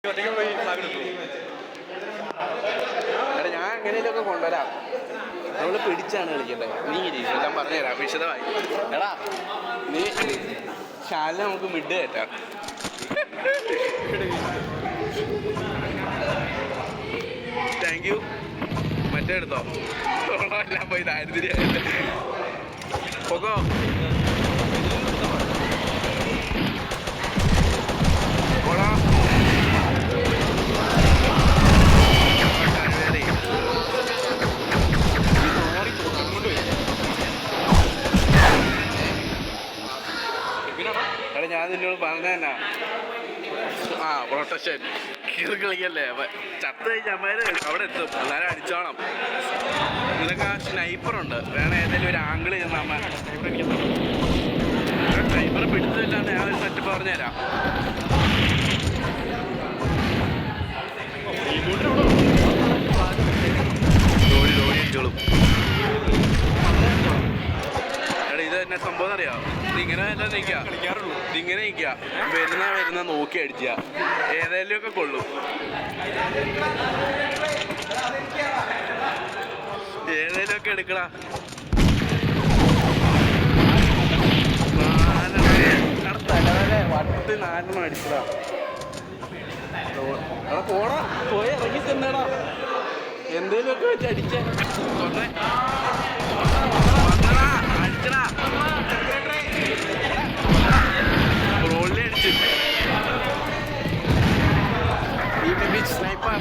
എടാ ഞാൻ എങ്ങനെയൊക്കെ കൊണ്ടുവരാം. നമ്മൾ പിടിച്ചാണ് കളിക്കേണ്ടത്. നീ ഞാൻ പറഞ്ഞുതരാം വിശദമായി. എടാ നീ ശാല നമുക്ക് മിഡ് കയറ്റാം. Thank you. മറ്റേ എടുത്തോ എല്ലാം പോയി ദാരിദ്ര്യ പോകോ. എടാ ഞാൻ നിന്നോട് പറഞ്ഞ തന്നെ പ്രൊട്ടക്ഷൻ കീറി കളിക്കല്ലേ. ചത്ത് കഴിഞ്ഞാൽ അവിടെ എത്തും. എല്ലാവരും അടിച്ചോണം. നിനക്ക് ആ സ്നൈപ്പറുണ്ട്. വേണം ഏതെങ്കിലും ഒരു ആംഗിൾ ചെന്ന് അമ്മ സ്നൈപ്പർ പിടിച്ചില്ലാണ്ട് ഞാൻ ഒരു സെറ്റ് പറഞ്ഞുതരാം. ഓടിച്ചോളും. എടാ ഇത് തന്നെ സംഭവം അറിയാം. ഇതിങ്ങനെ എല്ലാം നിൽക്കാറുള്ളൂ. ഇതിങ്ങനെ നിൽക്കുക. വരുന്ന നോക്കി അടിച്ച ഏതായാലും ഒക്കെ കൊള്ളും. ഏതായാലും ഒക്കെ എടുക്കടാ. തലവരെ വട്ട് 4 അടിച്ചടാ. പോടാ പോയി ഇറങ്ങി തന്നെടാ. എന്തേലും ഒക്കെ വെച്ച് അടിച്ചേ. അടിച്ചടാ. റോളിൽ അടിച്ചു. സ്നൈപ്പർ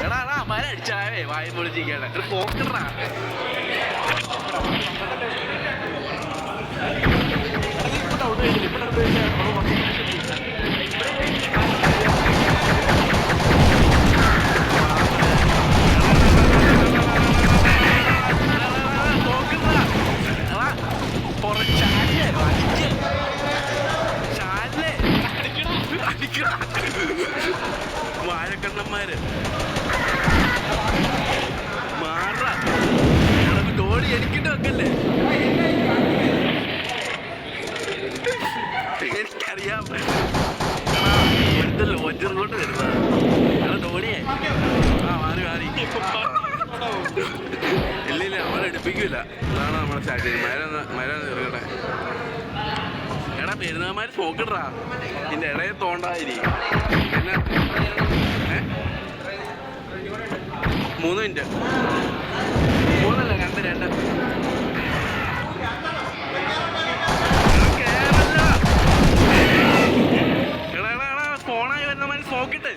എടാ മര അടിച്ചാവേ വായ പൊളിച്ചിരിക്കട്ടെ. ഒരു പോക്കടാ. വാഴക്കണ്ണന്മാര് മാറാ തോടി എനിക്കിട്ട് വെക്കല്ലേ. എനിക്കറിയാം ഒരുത്തല്ലോ ഒറ്ററുകൊണ്ട് വരുന്നത്. തോടിയേ മാറി ഇല്ലില്ല നമ്മളെ എടുപ്പിക്കൂല. അതാണ് നമ്മളെ സ്റ്റാർട്ട് ചെയ്ത് മര തീർക്കട്ടെ. എടാ പെരുന്നാമാര് നോക്കട്ടാ. ഇതിന്റെ ഇടയിൽ തോണ്ടാതിരി. പിന്നെ 3 മിനിറ്റ് 3 അല്ല 2 ഫോണായി വരുന്ന മാതിരി നോക്കിട്ട്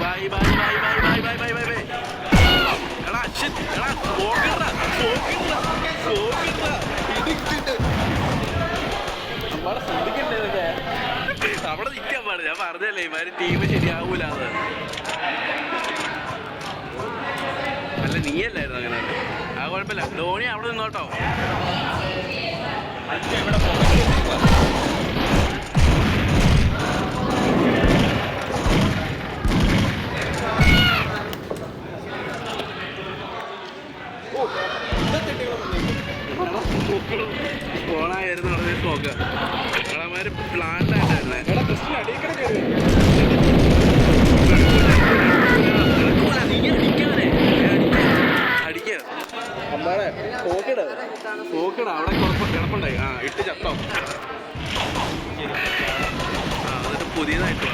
bye bye bye bye bye bye bye bye bye. എടാ എടാ പോക്കണ്ട അവിടെ നിൽക്കാൻ പാടില്ല. ഞാൻ പറഞ്ഞല്ലേ ഇമാര് ടീം ശരിയാവൂലാന്ന്. അല്ല നീയല്ലായിരുന്നു അങ്ങനെ. ആ കുഴപ്പമില്ല. ധോണി അവിടെ നിന്നോട്ടോ. ഫോണായിരുന്നു നടന്നേ നോക്കുക. അവന്മാര് പ്ലാന്റ് ആയിട്ടായിരുന്നേ. അടിക്കുക അമ്മാടെ പോക്കട അവിടെ കിടപ്പുണ്ടായി. ഇട്ട് ചത്തോ. എന്നിട്ട് പുതിയതായിട്ട്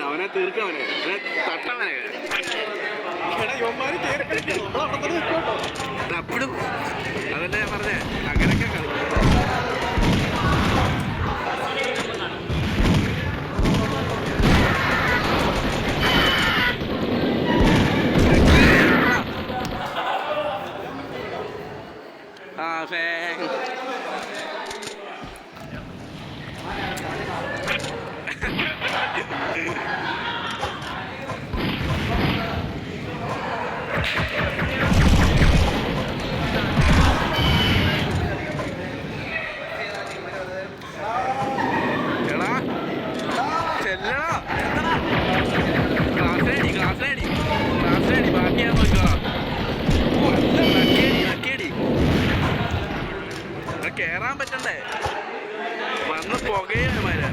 അവനെ തീർക്കവനെ തട്ടവനെ അപ്പോഴും അതല്ലേ ഞാൻ പറഞ്ഞേ. അങ്ങനെയൊക്കെ ക്ലാസ്സേ. എടാ ചെല്ലടാ, ക്ലാസ്സിലടി ബാക്കി ഞാൻ നോക്കിക്കോളാം. കേറാൻ പറ്റണ്ടേ, വന്ന് പുകയമാര്.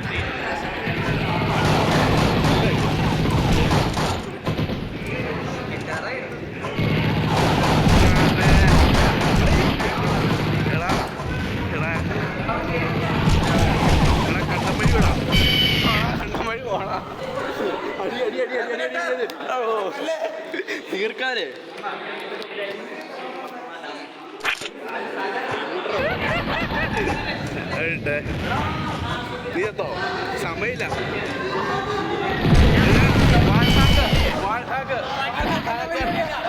കണ്ടമഴി വിടാം, കണ്ടമഴി പോണാ. തീർക്കാനേ നീയത്തോ സമയില്ല.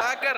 ഹാക്കർ